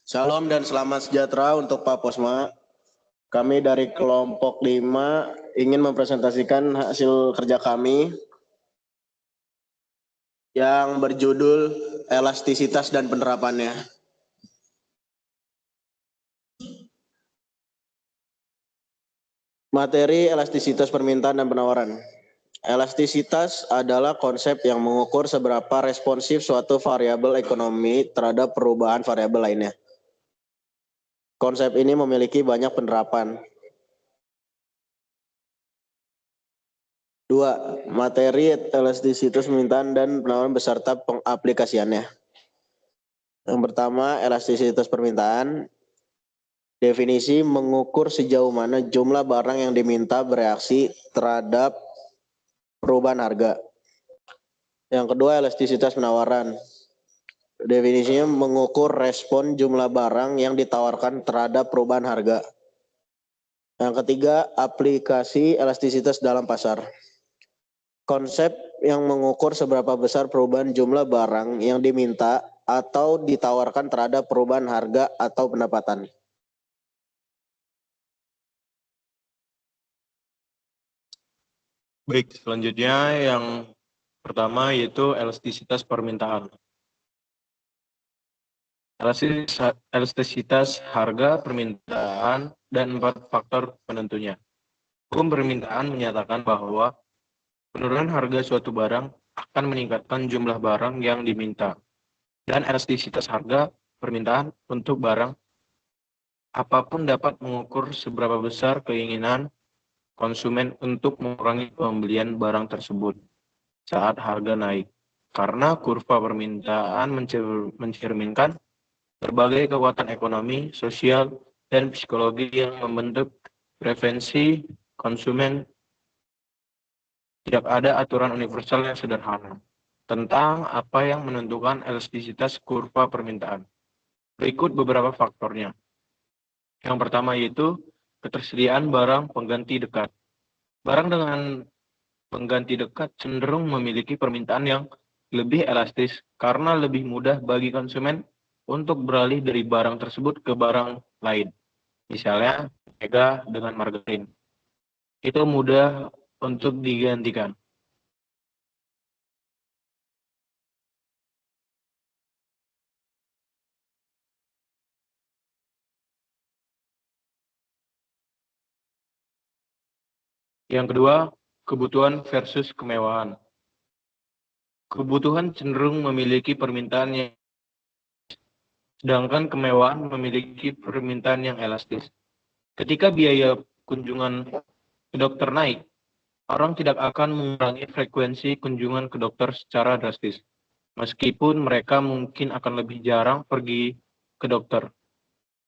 Salam dan selamat sejahtera untuk Pak Posma. Kami dari kelompok 5 ingin mempresentasikan hasil kerja kami yang berjudul elastisitas dan penerapannya. Materi elastisitas permintaan dan penawaran. Elastisitas adalah konsep yang mengukur seberapa responsif suatu variabel ekonomi terhadap perubahan variabel lainnya. Konsep ini memiliki banyak penerapan. 2. Materi elastisitas permintaan dan penawaran beserta pengaplikasiannya. Yang pertama, elastisitas permintaan. Definisi mengukur sejauh mana jumlah barang yang diminta bereaksi terhadap perubahan harga. Yang kedua, elastisitas penawaran. Definisinya mengukur respon jumlah barang yang ditawarkan terhadap perubahan harga. Yang ketiga, aplikasi elastisitas dalam pasar. Konsep yang mengukur seberapa besar perubahan jumlah barang yang diminta atau ditawarkan terhadap perubahan harga atau pendapatan. Baik, selanjutnya yang pertama yaitu elastisitas permintaan. Elastisitas harga permintaan dan 4 faktor penentunya. Hukum permintaan menyatakan bahwa penurunan harga suatu barang akan meningkatkan jumlah barang yang diminta. Dan elastisitas harga permintaan untuk barang apapun dapat mengukur seberapa besar keinginan konsumen untuk mengurangi pembelian barang tersebut saat harga naik. Karena kurva permintaan mencerminkan berbagai kekuatan ekonomi, sosial, dan psikologi yang membentuk preferensi konsumen. Tidak ada aturan universal yang sederhana tentang apa yang menentukan elastisitas kurva permintaan. Berikut beberapa faktornya. Yang pertama yaitu ketersediaan barang pengganti dekat. Barang dengan pengganti dekat cenderung memiliki permintaan yang lebih elastis karena lebih mudah bagi konsumen untuk beralih dari barang tersebut ke barang lain. Misalnya, mega dengan margarin. Itu mudah untuk digantikan. Yang kedua, kebutuhan versus kemewahan. Kebutuhan cenderung memiliki permintaan yang sedangkan kemewahan memiliki permintaan yang elastis. Ketika biaya kunjungan ke dokter naik, orang tidak akan mengurangi frekuensi kunjungan ke dokter secara drastis, meskipun mereka mungkin akan lebih jarang pergi ke dokter.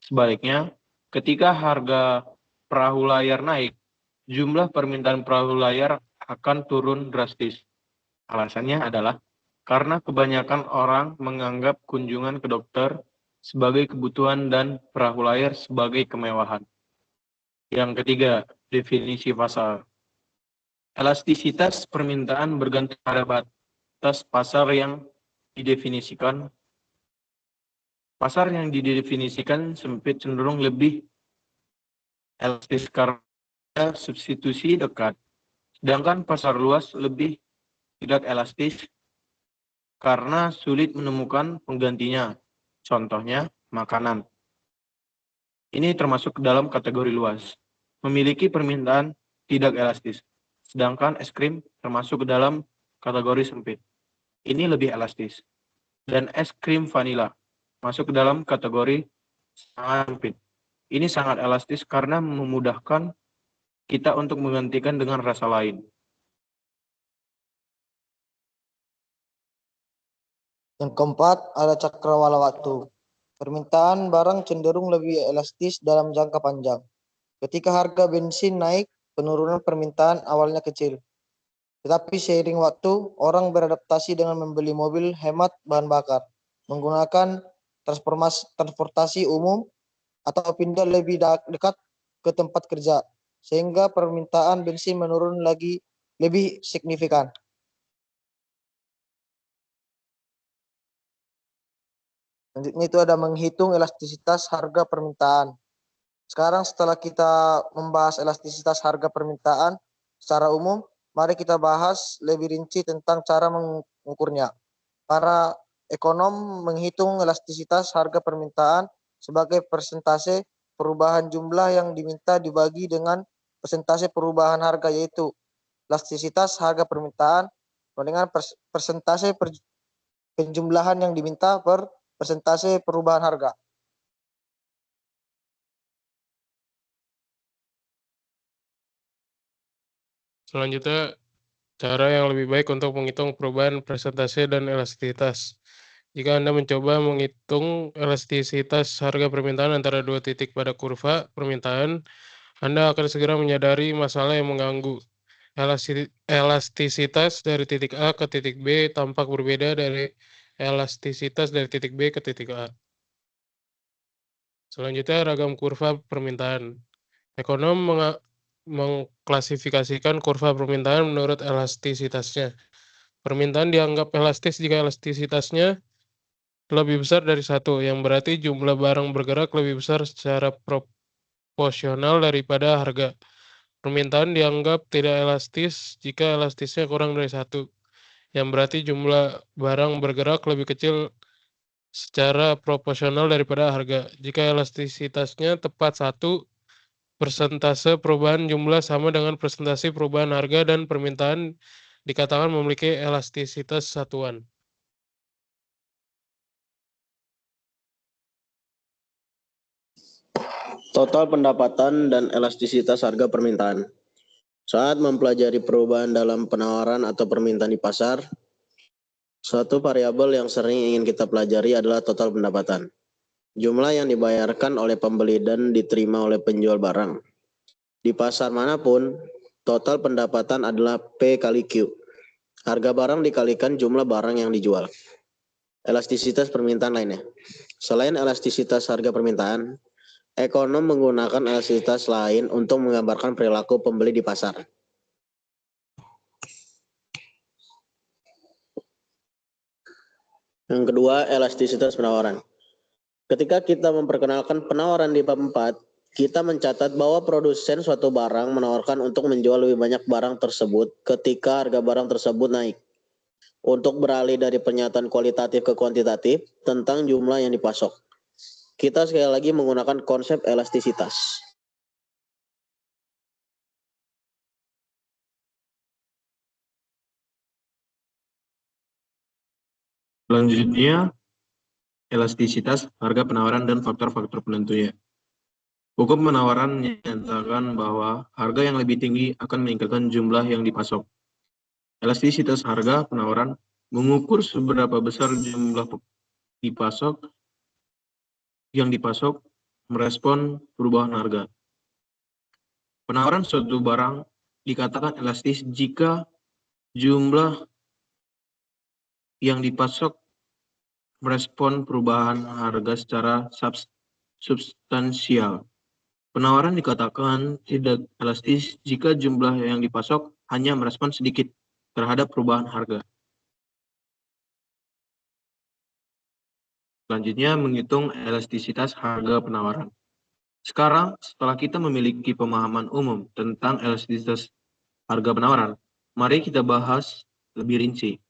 Sebaliknya, ketika harga perahu layar naik, jumlah permintaan perahu layar akan turun drastis. Alasannya adalah karena kebanyakan orang menganggap kunjungan ke dokter sebagai kebutuhan dan perahu layar sebagai kemewahan. Yang ketiga, definisi pasar. Elastisitas permintaan bergantung pada batas pasar yang didefinisikan. Pasar yang didefinisikan sempit cenderung lebih elastis karena substitusi dekat, sedangkan pasar luas lebih tidak elastis karena sulit menemukan penggantinya. Contohnya, makanan. Ini termasuk dalam kategori luas, memiliki permintaan tidak elastis. Sedangkan es krim termasuk ke dalam kategori sempit. Ini lebih elastis. Dan es krim vanila masuk ke dalam kategori sangat sempit. Ini sangat elastis karena memudahkan kita untuk menggantikan dengan rasa lain. Yang keempat, ada cakrawala waktu. Permintaan barang cenderung lebih elastis dalam jangka panjang. Ketika harga bensin naik, penurunan permintaan awalnya kecil. Tetapi seiring waktu, orang beradaptasi dengan membeli mobil hemat bahan bakar, menggunakan transportasi umum, atau pindah lebih dekat ke tempat kerja, sehingga permintaan bensin menurun lagi lebih signifikan. Selanjutnya itu ada menghitung elastisitas harga permintaan. Sekarang setelah kita membahas elastisitas harga permintaan secara umum, mari kita bahas lebih rinci tentang cara mengukurnya. Para ekonom menghitung elastisitas harga permintaan sebagai persentase perubahan jumlah yang diminta dibagi dengan persentase perubahan harga, yaitu elastisitas harga permintaan dengan persentase penjumlahan yang diminta per persentase perubahan harga. Selanjutnya, cara yang lebih baik untuk menghitung perubahan persentase dan elastisitas. Jika Anda mencoba menghitung elastisitas harga permintaan antara dua titik pada kurva permintaan, Anda akan segera menyadari masalah yang mengganggu. Elastisitas dari titik A ke titik B tampak berbeda dari elastisitas dari titik B ke titik A. Selanjutnya, ragam kurva permintaan. Ekonom mengklasifikasikan kurva permintaan menurut elastisitasnya. Permintaan dianggap elastis jika elastisitasnya lebih besar dari 1, yang berarti jumlah barang bergerak lebih besar secara proporsional daripada harga. Permintaan dianggap tidak elastis jika elastisnya kurang dari 1, yang berarti jumlah barang bergerak lebih kecil secara proporsional daripada harga. Jika elastisitasnya tepat 1, persentase perubahan jumlah sama dengan persentase perubahan harga dan permintaan dikatakan memiliki elastisitas satuan. Total pendapatan dan elastisitas harga permintaan. Saat mempelajari perubahan dalam penawaran atau permintaan di pasar, suatu variabel yang sering ingin kita pelajari adalah total pendapatan. Jumlah yang dibayarkan oleh pembeli dan diterima oleh penjual barang. Di pasar manapun, total pendapatan adalah P kali Q. Harga barang dikalikan jumlah barang yang dijual. Elastisitas permintaan lainnya. Selain elastisitas harga permintaan, ekonom menggunakan elastisitas lain untuk menggambarkan perilaku pembeli di pasar. Yang kedua, elastisitas penawaran. Ketika kita memperkenalkan penawaran di bab 4, kita mencatat bahwa produsen suatu barang menawarkan untuk menjual lebih banyak barang tersebut ketika harga barang tersebut naik. Untuk beralih dari pernyataan kualitatif ke kuantitatif tentang jumlah yang dipasok, kita sekali lagi menggunakan konsep elastisitas. Selanjutnya, elastisitas harga penawaran dan faktor-faktor penentunya. Hukum penawaran menyatakan bahwa harga yang lebih tinggi akan meningkatkan jumlah yang dipasok. Elastisitas harga penawaran mengukur seberapa besar jumlah yang dipasok merespon perubahan harga. Penawaran suatu barang dikatakan elastis jika jumlah yang dipasok merespon perubahan harga secara substansial. Penawaran dikatakan tidak elastis jika jumlah yang dipasok hanya merespon sedikit terhadap perubahan harga. Selanjutnya, menghitung elastisitas harga penawaran. Sekarang, setelah kita memiliki pemahaman umum tentang elastisitas harga penawaran, mari kita bahas lebih rinci.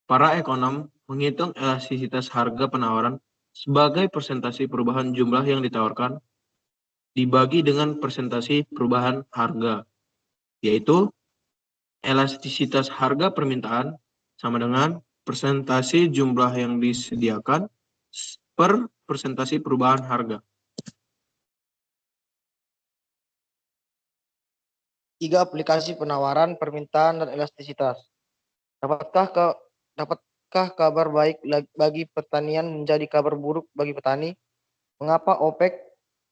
Para ekonom menghitung elastisitas harga penawaran sebagai persentase perubahan jumlah yang ditawarkan dibagi dengan persentase perubahan harga, yaitu elastisitas harga permintaan sama dengan persentase jumlah yang disediakan per persentase perubahan harga. 3. Aplikasi penawaran, permintaan, dan elastisitas. Dapatkah kabar baik bagi pertanian menjadi kabar buruk bagi petani? Mengapa OPEC,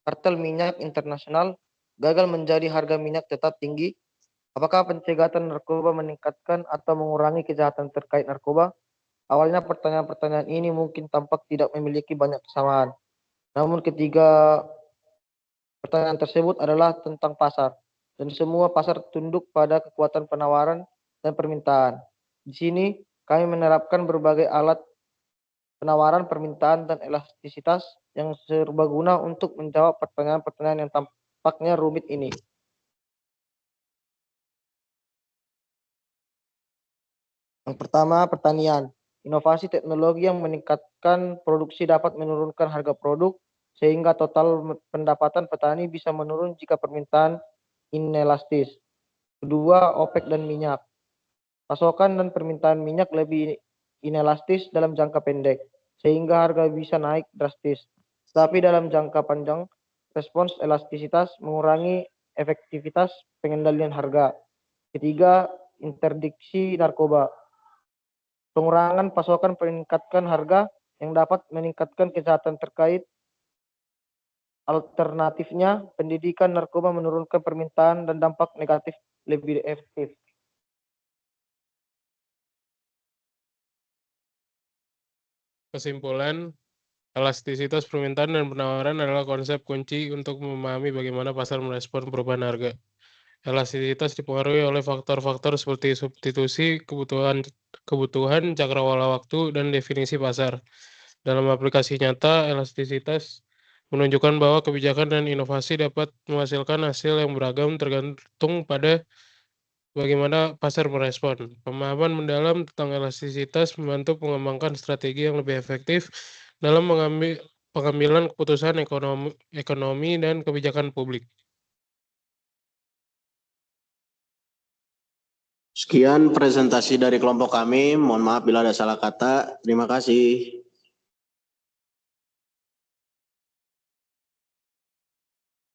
kartel minyak internasional, gagal menjadi harga minyak tetap tinggi? Apakah pencegatan narkoba meningkatkan atau mengurangi kejahatan terkait narkoba? Awalnya pertanyaan-pertanyaan ini mungkin tampak tidak memiliki banyak kesamaan. Namun ketiga pertanyaan tersebut adalah tentang pasar, dan semua pasar tunduk pada kekuatan penawaran dan permintaan. Di sini kami menerapkan berbagai alat penawaran, permintaan, dan elastisitas yang serbaguna untuk menjawab pertanyaan-pertanyaan yang tampaknya rumit ini. Yang pertama, pertanian. Inovasi teknologi yang meningkatkan produksi dapat menurunkan harga produk, sehingga total pendapatan petani bisa menurun jika permintaan inelastis. Kedua, OPEC dan minyak. Pasokan dan permintaan minyak lebih inelastis dalam jangka pendek, sehingga harga bisa naik drastis. Tetapi dalam jangka panjang, respons elastisitas mengurangi efektivitas pengendalian harga. Ketiga, interdiksi narkoba. Pengurangan pasokan meningkatkan harga yang dapat meningkatkan kejahatan terkait. Alternatifnya, pendidikan narkoba menurunkan permintaan dan dampak negatif lebih efektif. Kesimpulan, elastisitas permintaan dan penawaran adalah konsep kunci untuk memahami bagaimana pasar merespon perubahan harga. Elastisitas dipengaruhi oleh faktor-faktor seperti substitusi, kebutuhan, cakrawala waktu, dan definisi pasar. Dalam aplikasi nyata, elastisitas menunjukkan bahwa kebijakan dan inovasi dapat menghasilkan hasil yang beragam tergantung pada bagaimana pasar merespon. Pemahaman mendalam tentang elastisitas membantu mengembangkan strategi yang lebih efektif dalam pengambilan keputusan ekonomi dan kebijakan publik. Sekian presentasi dari kelompok kami. Mohon maaf bila ada salah kata. Terima kasih.